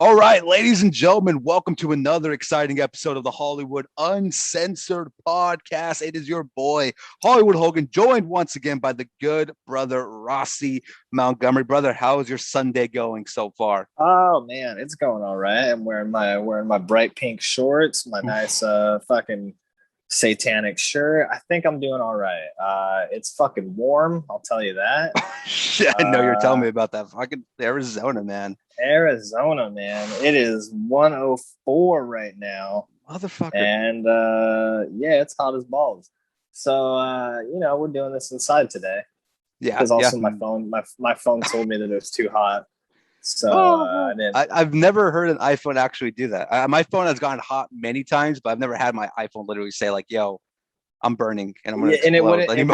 All right, ladies and gentlemen, welcome to another exciting episode of the Hollywood Uncensored podcast. It is your boy, Hollywood Hogan, joined once again by the good brother Rossi Montgomery. Brother, how is your Sunday going so far? Oh man, it's going all right. I'm wearing my bright pink shorts, my nice fucking satanic shirt. I think I'm doing all right. It's fucking warm, I'll tell you that. Shit, I know you're telling Uh me about that fucking Arizona, man. Arizona, man. It is 104 right now. Motherfucker. And yeah, it's hot as balls. So we're doing this inside today Yeah, because yeah. also my phone told me that it was too hot. So I Oh, didn't. I've never heard an iPhone actually do that. My phone has gotten hot many times, but I've never had my iPhone literally say like, "Yo, I'm burning and I'm gonna Yeah, and it explode." wouldn't it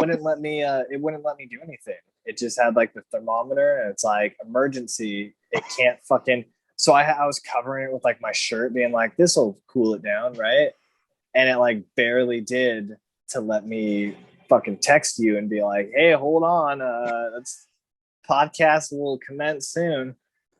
wouldn't let me do anything. It just had like the thermometer and it's like emergency. It can't fucking so I was covering it with like my shirt, being like, this will cool it down, right? And it like barely did to let me fucking text you and be like, hey, hold on, that's podcast will commence soon.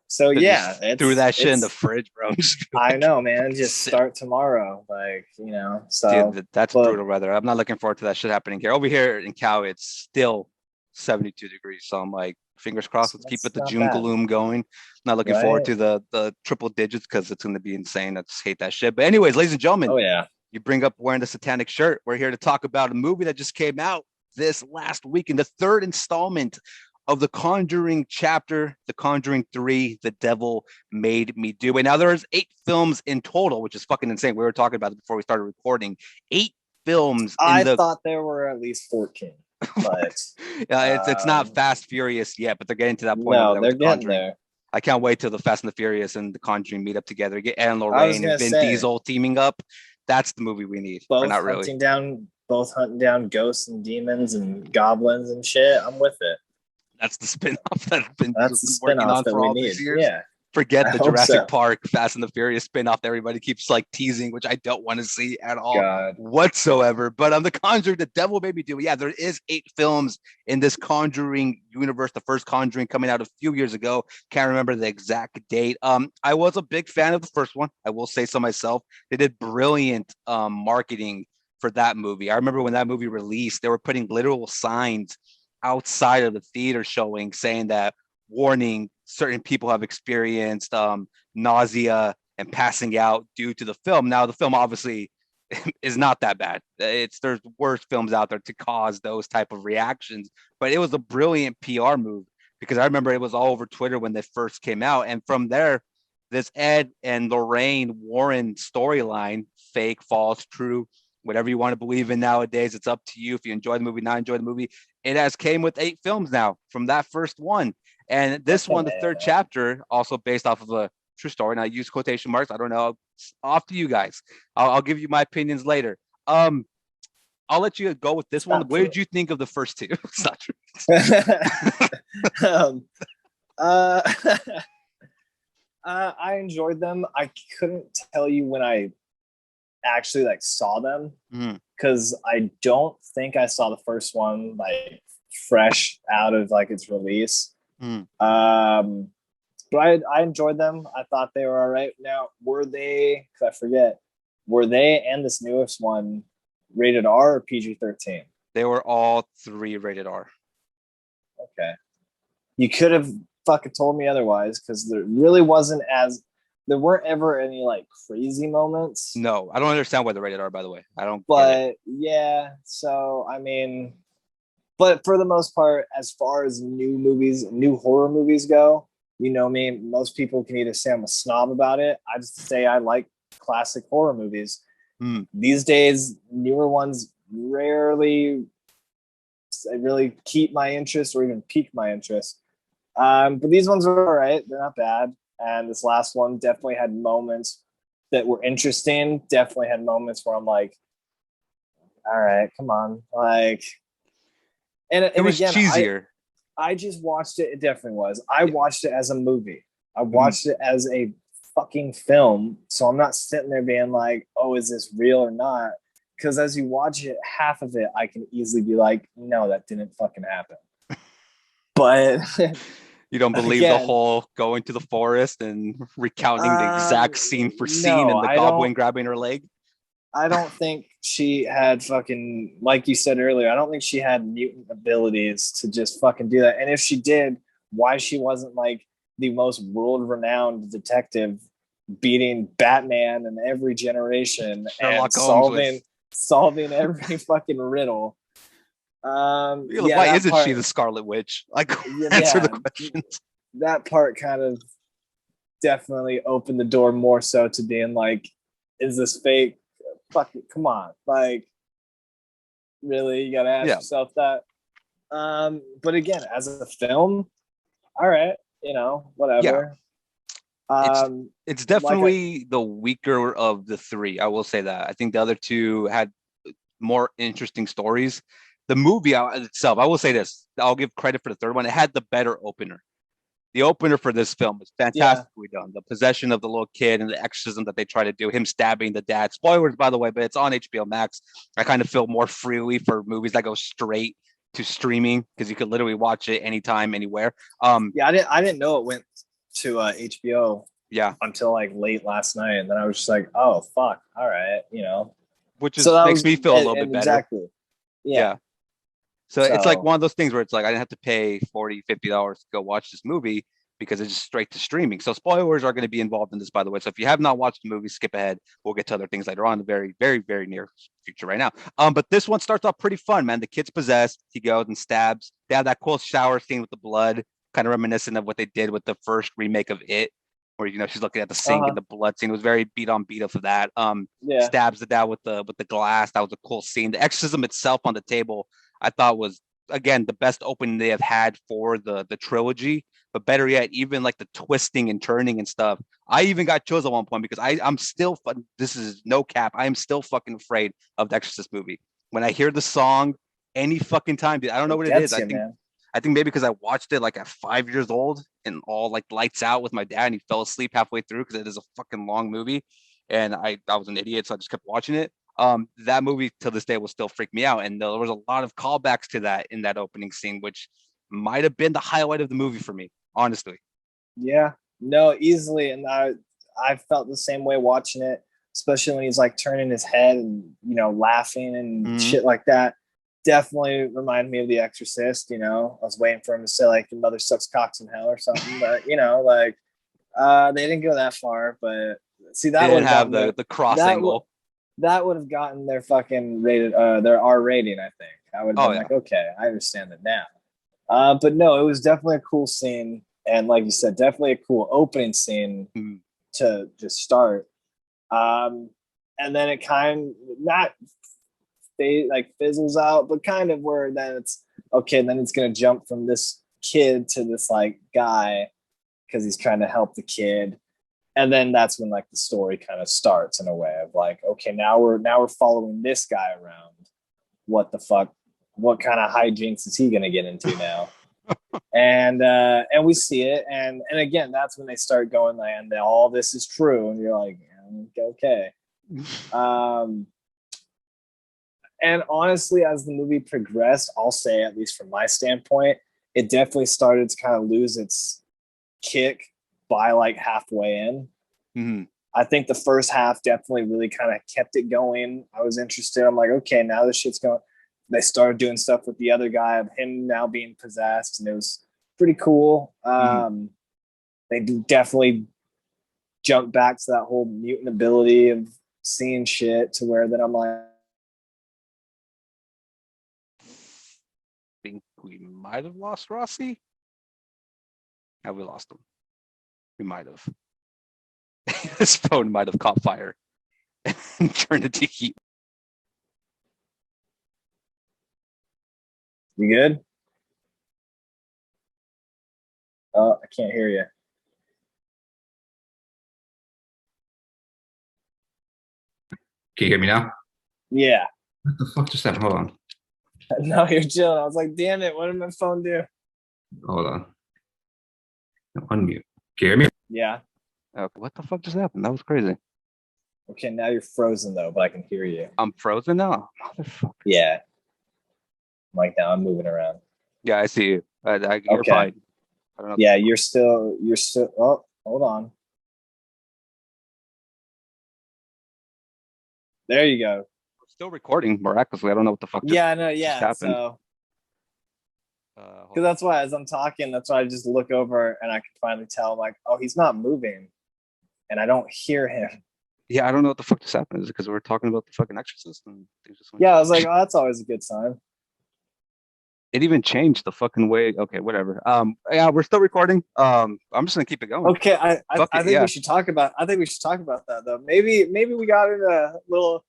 So They yeah, just threw it's that shit in the it's fridge, bro. I know, man. Just Sit. start tomorrow. Like, Dude, so that's but brutal weather. I'm not looking forward to that shit happening here. Over here in Cali, it's still 72 degrees. So I'm like, fingers crossed. Let's keep that's it the not June bad, gloom going. Not looking forward right? to the triple digits because it's going to be insane. I just hate that shit. But anyways, ladies and gentlemen, Oh yeah. you bring up wearing the satanic shirt. We're here to talk about a movie that just came out this last week in the third installment of the Conjuring chapter, the Conjuring 3, The Devil Made Me Do It. Now there's 8 films in total, which is fucking insane. We were talking about it before we started recording. 8 films in I the thought there were at least 14, but it's not um, Fast Furious yet, but they're getting to that point over no, there with they're the getting Conjuring. there. I can't wait till the Fast and the Furious and the Conjuring meet up together. Get Anne I was Lorraine and gonna Vin say Diesel teaming up. That's the movie we need, or not really. both hunting down ghosts and demons and goblins and shit. I'm with it. That's the spin-off that Vin That's Diesel's the been working spinoff on that for we all these need. years. Yeah, Forget I the hope Jurassic so. Park Fast and the Furious spin-off that everybody keeps like teasing, which I don't want to see at all God, whatsoever. But on the Conjuring, the Devil Made Me Do. Yeah, there is 8 films in this Conjuring universe. The first Conjuring coming out a few years ago. Can't remember the exact date. I was a big fan of the first one. I will say so myself. They did brilliant marketing for that movie. I remember when that movie released, they were putting literal signs outside of the theater showing saying that warning, certain people have experienced nausea and passing out due to the film. Now the film obviously is not that bad. There's worse films out there to cause those type of reactions, but it was a brilliant PR move because I remember it was all over Twitter when they first came out, and from there, this Ed and Lorraine Warren storyline, fake, false, true, whatever you want to believe in nowadays, it's up to you. If you enjoy the movie, not enjoy the movie, it has came with 8 films now from that first one. And this fucking one, the third A. chapter, also based off of a true story. And I use quotation marks. I don't know. It's off to you guys. I'll give you my opinions later. Um, I'll let you go with this It's one. not What true. did you think of the first two? It's not true. um, uh, I enjoyed them. I couldn't tell you when I actually like saw them Mm, because I don't think I saw the first one like fresh out of like its release. mm. Um, but I enjoyed them. I thought they were all right. Now, were they? Because I forget, were they and this newest one rated R or PG-13? They were all 3 rated R. Okay, you could have fucking told me otherwise because there really wasn't as there weren't ever any like crazy moments. No, I don't understand why they're rated R. By the way, I don't get it. But yeah, so I mean, but for the most part, as far as new movies, new horror movies go, you know me, most people can either say I'm a snob about it. I just say I like classic horror movies. Mm. These days, newer ones rarely really keep my interest or even pique my interest. But these ones are all right. They're not bad. And this last one definitely had moments that were interesting. Definitely had moments where I'm like, all right, come on. Like, It and was again, cheesier. I just watched it. It definitely was. I Yeah. watched it as a movie. I Mm. watched it as a fucking film. So I'm not sitting there being like, oh, is this real or not? Because as you watch it, half of it, I can easily be like, no, that didn't fucking happen. But You don't believe the Again, whole going to the forest and recounting the exact scene for scene no, and the goblin grabbing her leg? I don't think she had fucking, like you said earlier, I don't think she had mutant abilities to just fucking do that. And if she did, why she wasn't like the most world-renowned detective beating Batman in every generation and Sherlock Holmes solving every fucking riddle. Yeah, why that isn't she part, the Scarlet Witch? Like, answer the yeah, questions. that part kind of definitely opened the door more so to being like, is this fake? Fuck it, come on, like, really, you gotta ask Yeah, yourself that. But again, as a film, all right, yeah. whatever. It's Um, it's like I, definitely the weaker of the three. I will say that. I think the other two had more interesting stories. The movie itself, I will say this. I'll give credit for the third one. It had the better opener. The opener for this film is yeah, fantastically done. The possession of the little kid and the exorcism that they try to do, him stabbing the dad. Spoilers, by the way, but it's on HBO Max. I kind of feel more freely for movies that go straight to streaming because you could literally watch it anytime, anywhere. yeah. I didn't know it went to HBO Yeah, until like late last night, and then I was just like, oh fuck, all right, which So is that makes was me feel a little bit and better. exactly, yeah. Yeah. So it's like So one of those things where it's like I didn't have to pay $40, $50 to go watch this movie because it's just straight to streaming. So spoilers are going to be involved in this, by the way. So if you have not watched the movie, skip ahead. We'll get to other things later on in the very, very, very near future right now. But this one starts off pretty fun, man. The kid's possessed. He goes and stabs. They have that cool shower scene with the blood, kind of reminiscent of what they did with the first remake of It, where she's looking at the sink and the blood scene. It was very beat on beat of that. yeah, Stabs the dad with the glass. That was a cool scene. The exorcism itself on the table I thought was again the best opening they have had for the trilogy. But better yet, even like the twisting and turning and stuff. I even got chills at one point because I'm still this is no cap. I am still fucking afraid of the Exorcist movie. When I hear the song any fucking time, dude, I don't know it what it is. gets you, man. I think maybe because I watched it like at 5 years old and all like lights out with my dad and he fell asleep halfway through because it is a fucking long movie. And I was an idiot, so I just kept watching it. That movie to this day will still freak me out. And there was a lot of callbacks to that in that opening scene, which might have been the highlight of the movie for me, honestly. Yeah, no, easily, and I felt the same way watching it, especially when he's like turning his head and laughing and Mm-hmm. shit like that. Definitely reminded me of The Exorcist. I was waiting for him to say like your mother sucks cocks in hell or something, but like they didn't go that far. But see, They that would didn't have have gotten the cross that would angle. that would have gotten their fucking rated their R rating. I think I would have Oh been yeah. like, okay, I understand it now. But no, it was definitely a cool scene, and like you said, definitely a cool opening scene Mm-hmm. to just start. And then it kind of not like fizzles out, but kind of where then it's okay. Then it's gonna jump from this kid to this like guy because he's trying to help the kid, and then that's when like the story kind of starts in a way of like, okay, now we're following this guy around. What the fuck? What kind of hijinks is he gonna get into now? And we see it, and again, that's when they start going like, and all this is true, and you're like, okay. Um, and honestly, as the movie progressed, I'll say, at least from my standpoint, it definitely started to kind of lose its kick by like halfway in. Mm-hmm. I think the first half definitely really kind of kept it going. I was interested. I'm like, okay, now this shit's going. They started doing stuff with the other guy of him now being possessed, and it was pretty cool. Mm-hmm. They definitely jumped back to that whole mutant ability of seeing shit to where then I'm like, Think we might have lost Rossi. Have we lost him? We might have. His phone might have caught fire and turned into heat. you good? Oh, I can't hear you. Can you hear me now? Yeah. What the fuck just happened? Hold on. No, you're chilling. I was like, damn it, what did my phone do? Hold on. Unmute. Can you hear me? Yeah. Okay, what the fuck just happened? That was crazy. Okay, now you're frozen though, but I can hear you. I'm frozen now. Motherfucker. Yeah. Like now I'm moving around. Yeah, I see you. You're Okay. fine. I don't know. Yeah, you're still. Oh, hold on. There you go. We're still recording miraculously. I don't know what the fuck Yeah, no, just yeah. happened. So, Hold because that's why as I'm talking, that's why I just look over and I can finally tell. I'm like, oh, he's not moving, and I don't hear him. yeah, I don't know what the fuck just happened. Is it because we're talking about the fucking Exorcist and things just went. Yeah, I was like, oh, that's always a good sign. It even changed the fucking way. Okay, whatever. Yeah, we're still recording. I'm just gonna keep it going. Okay, Fuck I it, think yeah. we should talk about. I think we should talk about that though. Maybe we got into a little.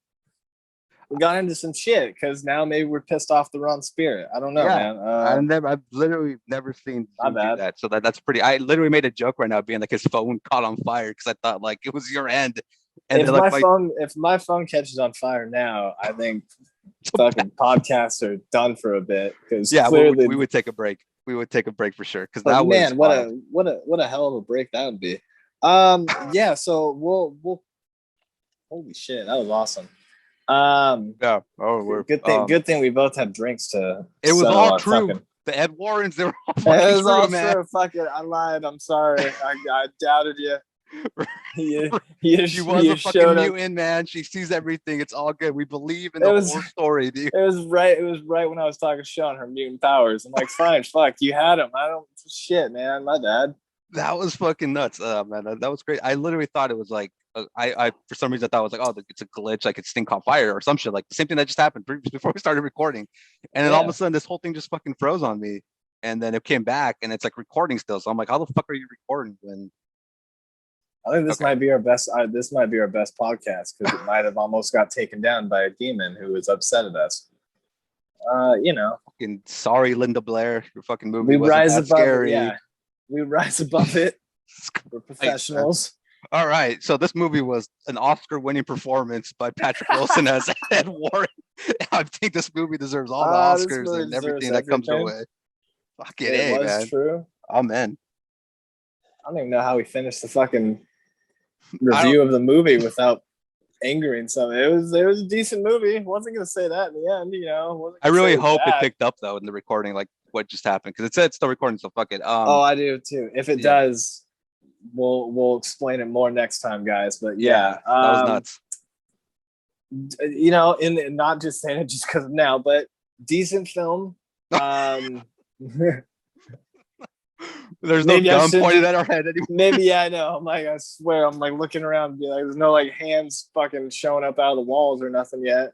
We got into some shit because now maybe we're pissed off the wrong spirit. I don't know, Yeah, man. I've literally never seen My Zoom do bad. that. So that's pretty. I literally made a joke right now, being like his phone caught on fire because I thought like it was your end, and If then like my phone catches on fire now, I think fucking podcasts are done for a bit because yeah, clearly. we would take a break. We would take a break for sure because But that was man, wild. what a hell of a break that would be. Yeah. So we'll. Holy shit, that was awesome. Yeah. Oh, we're Good thing we both had drinks to It was settle all our true. fucking. The Ed Warrens, they were all It fucking was true, all man. true. Fuck it, I lied. I'm sorry. I doubted you. You She was you a fucking showed up. mutant, man. She sees everything. It's all good. We believe in It the was- whole story, dude. It was right. It was right when I was talking shit on her mutant powers. I'm like, fine, fuck, you had them. I don't shit, man. My bad. That was fucking nuts, man. That was great. I literally thought it was like I for some reason I thought it was like, oh, it's a glitch, like it's thing caught fire or some shit. Like the same thing that just happened before we started recording, and then all of a sudden this whole thing just fucking froze on me, and then it came back and it's like recording still. So I'm like, how the fuck are you recording when? I think this might be our best. This might be our best podcast because it might have almost got taken down by a demon who was upset at us. You know, Fucking sorry, Linda Blair, your fucking movie we wasn't rise that above scary. it. Yeah, we rise above it. We're professionals. All right, so this movie was an Oscar-winning performance by Patrick Wilson as Ed Warren. I think this movie deserves all the Oscars and everything that comes our way. Fucking it was man. true. Amen. I don't even know how we finished the fucking review of the movie without angering something. It was a decent movie. Wasn't gonna say that in the end, you know. I really hope it picked up though in the recording, like what just happened, because it said it's still recording, so fuck it. Oh, I do too. If it does, we'll explain it more next time, guys. But yeah, that was nuts. You know, in not just saying it just because of now, but decent film. There's no gun pointed at our head anymore. Maybe, yeah, I know. I'm like, I swear, I'm like looking around, and be like, there's no like hands fucking showing up out of the walls or nothing yet.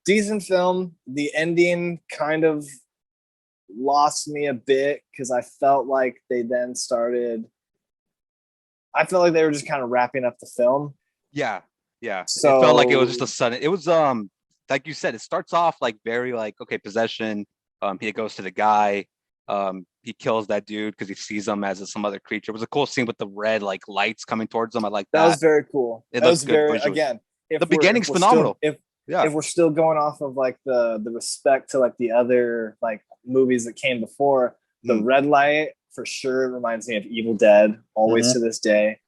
Decent film. The ending kind of lost me a bit because I felt like they then started. I felt like they were just kind of wrapping up the film. Yeah. So it felt like it was just a sudden. It was like you said, it starts off like very like, okay, possession. He goes to the guy. He kills that dude because he sees him as some other creature. It was a cool scene with the red like lights coming towards him. I like that. That was very cool. It looks good very visually. again. The beginning's phenomenal. If we're still going off of like the respect to like the other like movies that came before, the red light for sure reminds me of Evil Dead always to this day.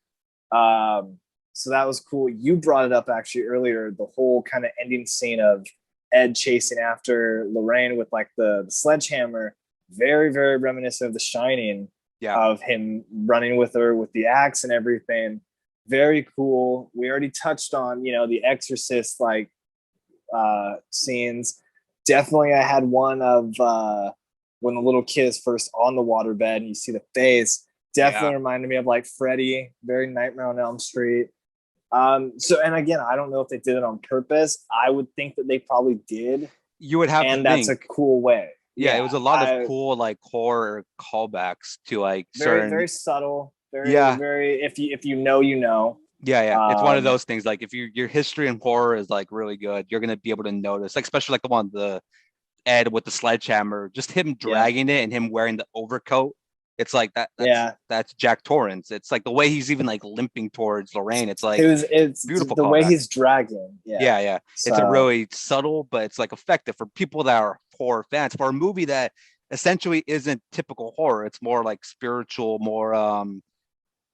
So that was cool. You brought it up actually earlier, the whole kind of ending scene of Ed chasing after Lorraine with like the sledgehammer, very, very reminiscent of The Shining, of him running with her with the axe and everything. Very cool. We already touched on, you know, the Exorcist like scenes. Definitely I had one of when the little kid is first on the waterbed and you see the face. Definitely reminded me of like Freddy, very Nightmare on Elm Street. So, and again, I don't know if they did it on purpose. I would think that they probably did. You would have and to that's think. A cool way. Yeah, it was a lot of cool like horror callbacks to like very, certain. Very subtle. Very. If you know, you know. Yeah. It's one of those things. Like if your history in horror is like really good, you're gonna be able to notice. Like especially like the Ed with the sledgehammer, just him dragging it and him wearing the overcoat. It's like that's Jack Torrance. It's like the way he's even like limping towards Lorraine. It's like it's beautiful. The way he's dragging. Yeah. So, it's a really subtle, but it's like effective for people that are horror fans. For a movie that essentially isn't typical horror, it's more like spiritual, more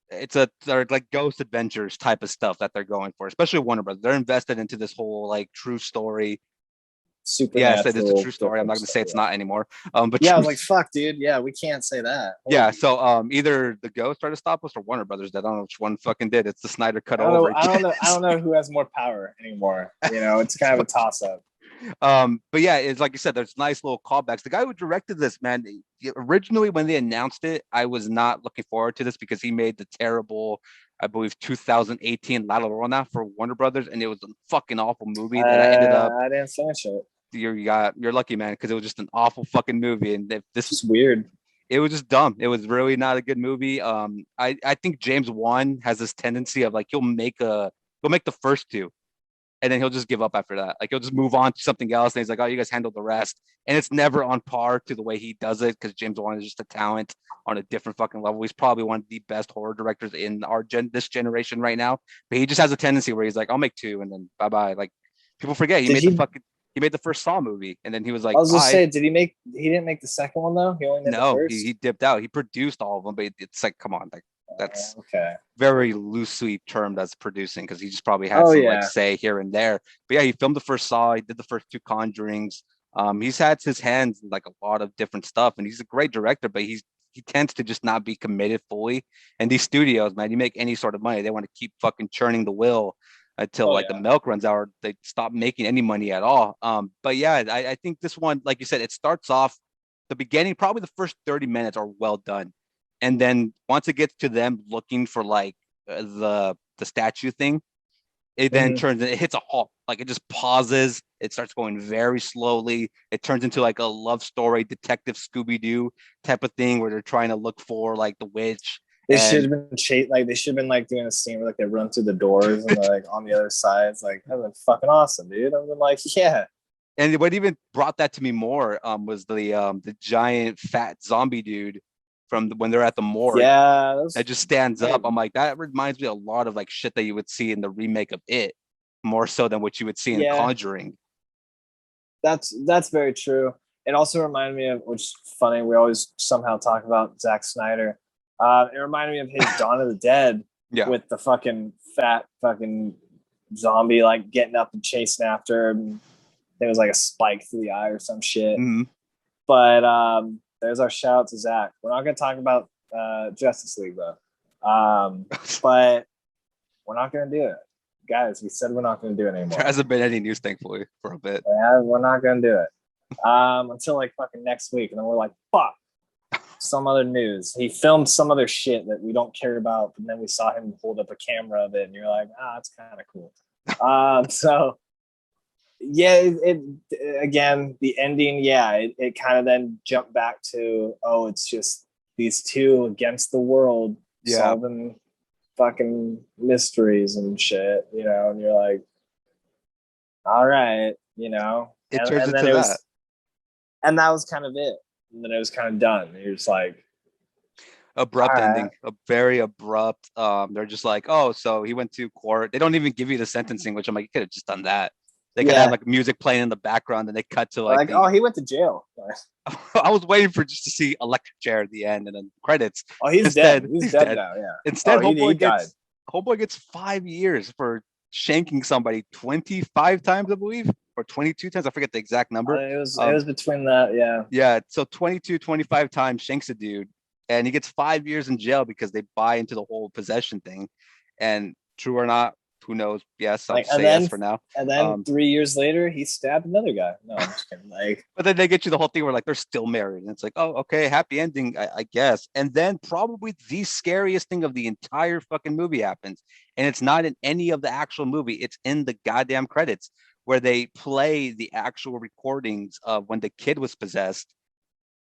they're like ghost adventures type of stuff that they're going for, especially Warner Brothers. They're invested into this whole like true story. supernatural. Yes, it is a true story. I'm not going to say it's not anymore. But yeah, I was like, fuck, dude. Yeah, we can't say that. Yeah, so either the Ghost tried to stop us or Warner Brothers did. I don't know which one fucking did. It's the Snyder cut over. I don't know who has more power anymore. You know, it's kind of a toss up. But yeah, it's like you said, there's nice little callbacks. The guy who directed this, man, originally when they announced it, I was not looking forward to this because he made the terrible, I believe, 2018 La Llorona for Warner Brothers, and it was a fucking awful movie that I ended up. I didn't finish it. You're lucky, man, because it was just an awful fucking movie, and if this was weird. It was just dumb. It was really not a good movie. I think James Wan has this tendency of like he'll make the first two, and then he'll just give up after that. Like he'll just move on to something else, and he's like, "Oh, you guys handle the rest." And it's never on par to the way he does it because James Wan is just a talent on a different fucking level. He's probably one of the best horror directors in this generation right now. But he just has a tendency where he's like, "I'll make two, and then bye bye." Like people forget he made the first Saw movie, and then he was like, I was just saying, he didn't make the second one though? He only made the first? He dipped out. He produced all of them, but it's like, come on, like that's okay. Very loosely termed as producing because he just probably had some like say here and there. But yeah, he filmed the first Saw, he did the first two Conjurings. He's had his hands in like a lot of different stuff, and he's a great director, but he tends to just not be committed fully. And these studios, man, you make any sort of money, they want to keep fucking churning the wheel until the milk runs out or they stop making any money at all. But yeah, I think this one, like you said, it starts off the beginning, probably the first 30 minutes are well done. And then once it gets to them looking for like the statue thing, it then it hits a halt. Like it just pauses. It starts going very slowly. It turns into like a love story, detective Scooby-Doo type of thing where they're trying to look for like the witch. They should have been they should have been like doing a scene where like they run through the doors and they're like on the other side. It's like that'd been fucking awesome, dude. I've been like, yeah. And what even brought that to me more was the giant fat zombie dude from when they're at the morgue. Yeah, that just stands up. I'm like, that reminds me a lot of like shit that you would see in the remake of It, more so than what you would see in Conjuring. That's very true. It also reminded me of, which is funny, we always somehow talk about Zack Snyder. It reminded me of his Dawn of the Dead with the fucking fat fucking zombie like getting up and chasing after him. There was like a spike through the eye or some shit. Mm-hmm. But there's our shout out to Zach. We're not going to talk about Justice League though. But we're not going to do it. Guys, we said we're not going to do it anymore. There hasn't been any news, thankfully, for a bit. Yeah, we're not going to do it until like fucking next week. And then we're like, fuck. Some other news. He filmed some other shit that we don't care about, but then we saw him hold up a camera of it, and you're like, that's kind of cool. So yeah, it again, the ending, it kind of then jumped back to, it's just these two against the world solving fucking mysteries and shit, you know, and you're like, all right, you know, it turns into that. And that was kind of it. And then it was kind of done. You're just like abrupt ending, a very abrupt. They're just like, oh, so he went to court. They don't even give you the sentencing, which I'm like, you could have just done that. They could have like music playing in the background, and they cut to like he went to jail. I was waiting for just to see electric chair at the end and then credits. Oh, he's dead. He's dead now. Yeah. Instead, Homeboy gets 5 years for shanking somebody 25 times, I believe. Or 22 times, I forget the exact number. It was between that, yeah. So 22, 25 times shanks a dude, and he gets 5 years in jail because they buy into the whole possession thing. And true or not, who knows? Yes, I'll say yes for now. And then 3 years later, he stabbed another guy. No, I'm just kidding. But then they get you the whole thing where like they're still married, and it's like, oh, okay, happy ending, I guess. And then probably the scariest thing of the entire fucking movie happens, and it's not in any of the actual movie; it's in the goddamn credits, where they play the actual recordings of when the kid was possessed.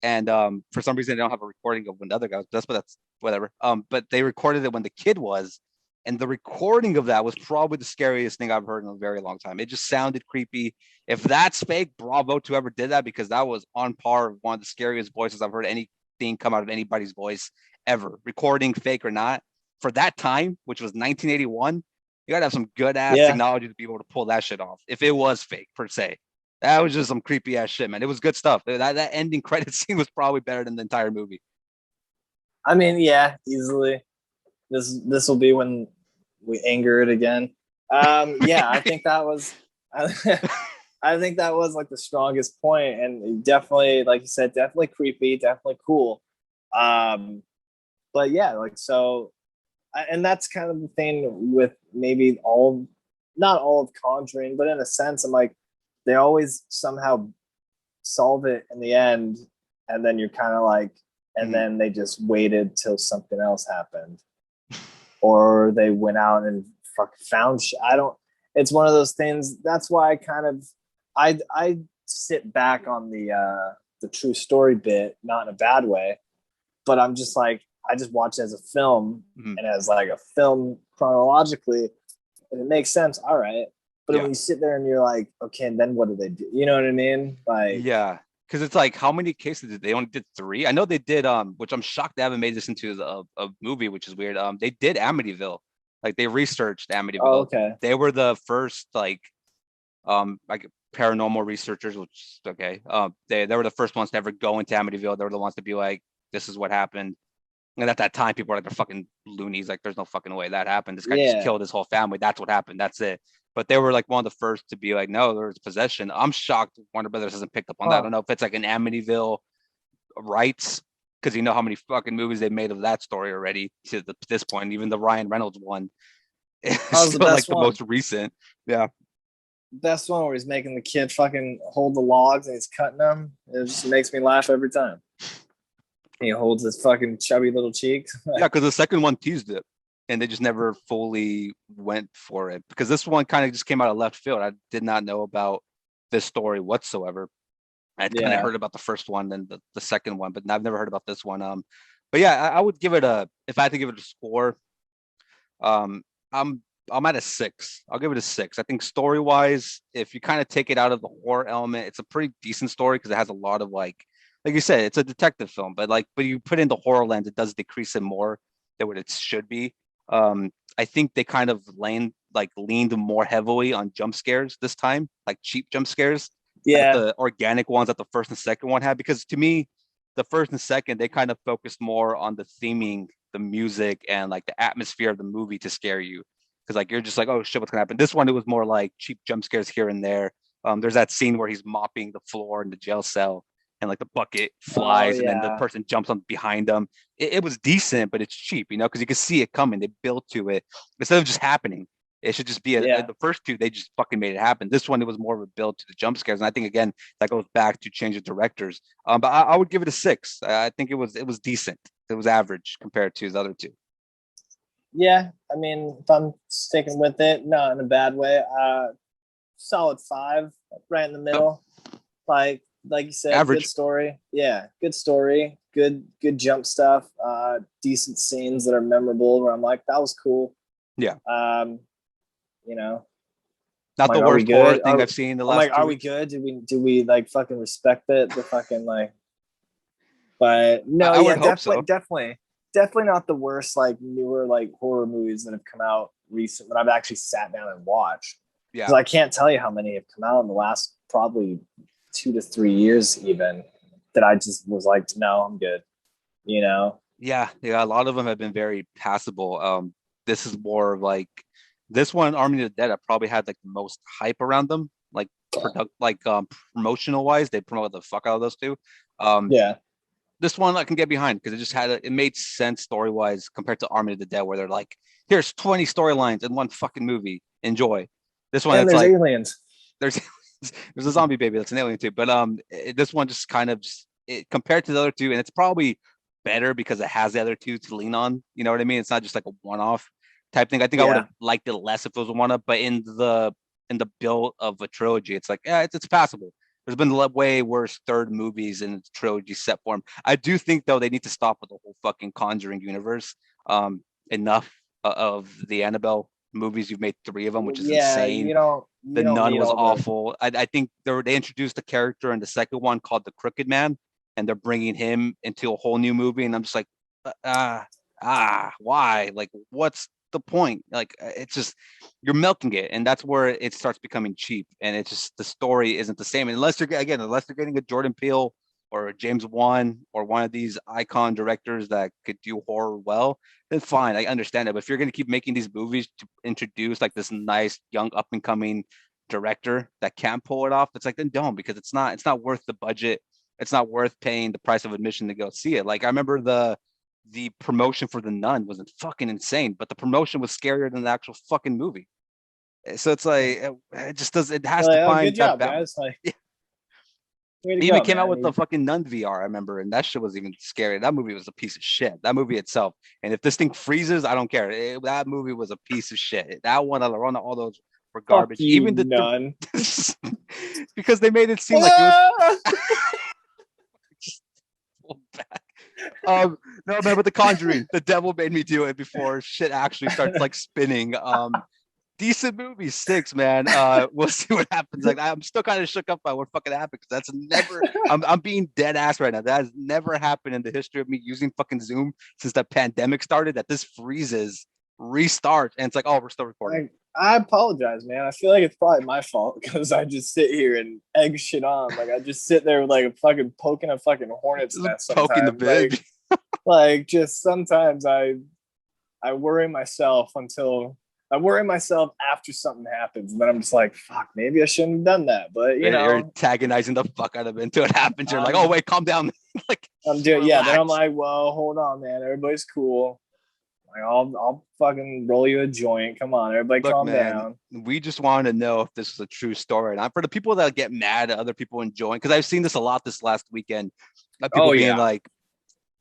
And for some reason, they don't have a recording of when the other guy was possessed, but that's whatever. But they recorded it when the kid was. And the recording of that was probably the scariest thing I've heard in a very long time. It just sounded creepy. If that's fake, bravo to whoever did that, because that was on par with one of the scariest voices I've heard anything come out of anybody's voice ever. Recording, fake or not. For that time, which was 1981, you gotta have some good ass technology to be able to pull that shit off. If it was fake per se, that was just some creepy ass shit, man. It was good stuff. That ending credit scene was probably better than the entire movie. I mean, yeah, easily. This will be when we anger it again. I think that was. I think that was like the strongest point, and definitely, like you said, definitely creepy, definitely cool. But yeah, like so, and that's kind of the thing with maybe not all of Conjuring, but in a sense, I'm like, they always somehow solve it in the end, and then you're kind of like, and then they just waited till something else happened, or they went out and found. I don't. It's one of those things. That's why I kind of, I sit back on the true story bit, not in a bad way, but I'm just like, I just watch it as a film, and as like a film chronologically, and it makes sense. All right. But when you sit there and you're like, okay, and then what do they do? You know what I mean? Like, yeah, because it's like, how many cases did they only did 3? I know they did, which I'm shocked they haven't made this into a movie, which is weird. They did Amityville, like they researched Amityville. oh, okay. They were the first like paranormal researchers, which is okay. They were the first ones to ever go into Amityville. They were the ones to be like, this is what happened. And at that time, people were like, they're fucking loonies. Like, there's no fucking way that happened. This guy just killed his whole family. That's what happened. That's it. But they were like one of the first to be like, no, there was possession. I'm shocked Warner Brothers hasn't picked up on that. I don't know if it's like an Amityville rights, because you know how many fucking movies they made of that story already to this point. Even the Ryan Reynolds one is still like the most recent. Yeah. Best one where he's making the kid fucking hold the logs and he's cutting them. It just makes me laugh every time. He holds his fucking chubby little cheeks. Yeah, because the second one teased it, and they just never fully went for it. Because this one kind of just came out of left field. I did not know about this story whatsoever. I kind of heard about the first one and the second one, but I've never heard about this one. But yeah, I would give it if I had to give it a score, I'm at a 6. I'll give it a 6. I think story wise, if you kind of take it out of the horror element, it's a pretty decent story because it has a lot of like you said, it's a detective film, but you put in the horror lens, it does decrease it more than what it should be. I think they kind of leaned more heavily on jump scares this time, like cheap jump scares. Yeah. The organic ones that the first and second one had, because to me, the first and second, they kind of focused more on the theming, the music, and like the atmosphere of the movie to scare you. Because like you're just like, oh shit, what's gonna happen? This one, it was more like cheap jump scares here and there. There's that scene where he's mopping the floor in the jail cell, and like the bucket flies, and then the person jumps on behind them. It was decent, but it's cheap, because you can see it coming. They built to it instead of just happening. It should just be the first two. They just fucking made it happen. This one, it was more of a build to the jump scares, and I think again that goes back to change of directors. But I would give it a 6. I think it was decent. It was average compared to the other two. Yeah, I mean, if I'm sticking with it, not in a bad way. Solid 5, right in the middle. Like you said, average. Good story. Yeah, good story. Good jump stuff. Decent scenes that are memorable. Where I'm like, that was cool. Yeah. Not the worst horror thing I've seen in the last. Like, are we good? Do we like fucking respect it? The fucking like. But no, yeah, definitely not the worst like newer like horror movies that have come out recent that I've actually sat down and watched. Yeah. Because I can't tell you how many have come out in the last probably 2 to 3 years even that I just was like, no, I'm good. Yeah, a lot of them have been very passable. This is more like this one, Army of the Dead, I probably had like the most hype around them, like promotional wise. They promoted the fuck out of those two. This one I can get behind because it made sense story wise compared to Army of the Dead, where they're like, here's 20 storylines in one fucking movie. Enjoy. This one, and it's there's like aliens. There's a zombie baby that's an alien too, but this one just kind of compared to the other two, and it's probably better because it has the other two to lean on. You know what I mean? It's not just like a one-off type thing. I think I would have liked it less if it was a one-off, but in the build of a trilogy, it's like, yeah, it's passable. There's been way worse third movies in the trilogy set form. I do think though they need to stop with the whole fucking Conjuring universe. Enough of the Annabelle movies. You've made 3 of them, which is insane. The Nun was awful. I think they introduced a character in the second one called the Crooked Man, and they're bringing him into a whole new movie, and I'm just like, why? Like, what's the point? Like, it's just you're milking it, and that's where it starts becoming cheap, and it's just the story isn't the same. And unless they're getting a Jordan Peele or a James Wan or one of these icon directors that could do horror well, then fine, I understand it. But if you're going to keep making these movies to introduce like this nice young up and coming director that can pull it off, it's like then don't, because it's not worth the budget. It's not worth paying the price of admission to go see it. Like I remember the promotion for The Nun wasn't fucking insane, but the promotion was scarier than the actual fucking movie. So it's like it just does. It has Like, to oh, find good that job, balance. guys. Like, Yeah. way to They even go, came out man. with the fucking Nun VR, I remember, and that shit was even scary. That movie was a piece of shit. That movie itself. And if this thing freezes, I don't care. That movie was a piece of shit. That one, all those were Fuck garbage. you, Even the Nun. because they made it seem like it was just pulled back. No, man, but The Conjuring, the devil made me do it before shit actually starts like spinning. Decent movie, 6, man. We'll see what happens. Like I'm still kind of shook up by what fucking happened, because that's never. I'm being dead ass right now. That has never happened in the history of me using fucking Zoom since the pandemic started. That this freezes, restarts, and it's like, oh, we're still recording. I apologize, man. I feel like it's probably my fault because I just sit here and egg shit on. Like I just sit there with like a fucking poking a fucking hornet's nest sometimes. Poking the bib. Like just sometimes I worry myself after something happens, and then I'm just like, fuck, maybe I shouldn't have done that. But you know, you're antagonizing the fuck out of it until it happens. You're like, oh wait, calm down. Like I'm doing, yeah. Then I'm like, well, hold on, man. Everybody's cool. Like, I'll fucking roll you a joint. Come on, everybody, calm down. We just wanted to know if this was a true story. And for the people that get mad at other people enjoying, because I've seen this a lot this last weekend, people being like,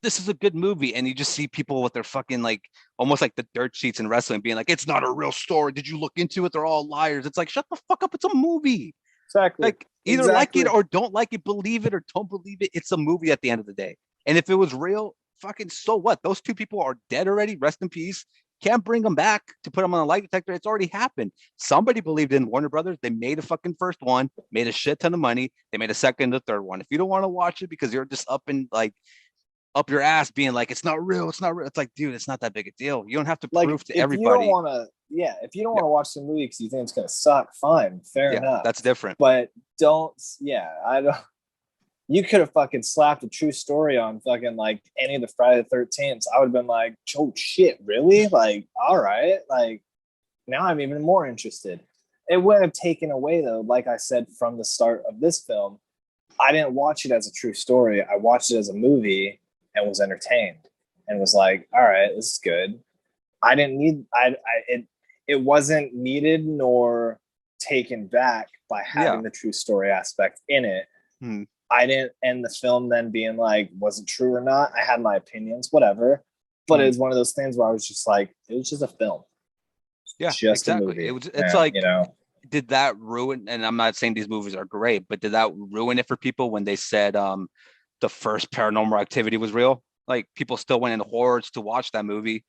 this is a good movie, and you just see people with their fucking like almost like the dirt sheets in wrestling being like, it's not a real story, did you look into it, they're all liars. It's like, shut the fuck up, it's a movie. Exactly. Like either like it or don't like it, believe it or don't believe it, it's a movie at the end of the day. And if it was real, fucking so what? Those two people are dead already, rest in peace. Can't bring them back to put them on a lie detector. It's already happened. Somebody believed in Warner Brothers. They made a fucking first one, made a shit ton of money. They made a second, a third one. If you don't want to watch it because you're just up your ass being like, it's not real, it's not real. It's like, dude, it's not that big a deal. You don't have to prove to everybody. If you don't want to watch the movie because you think it's gonna suck, fine, fair enough. That's different. But I don't. You could have fucking slapped a true story on fucking like any of the Friday the 13th. I would have been like, oh shit, really? Like, all right. Like, now I'm even more interested. It wouldn't have taken away though, like I said from the start of this film, I didn't watch it as a true story. I watched it as a movie and was entertained and was like, all right, this is good. I didn't need it wasn't needed nor taken back by having the true story aspect in it. I didn't end the film then being like, was it true or not? I had my opinions, whatever. But it was one of those things where I was just like, it was just a film. Yeah, just exactly. It's like, you know, did that ruin, and I'm not saying these movies are great, but did that ruin it for people when they said the first Paranormal Activity was real? Like people still went in hordes to watch that movie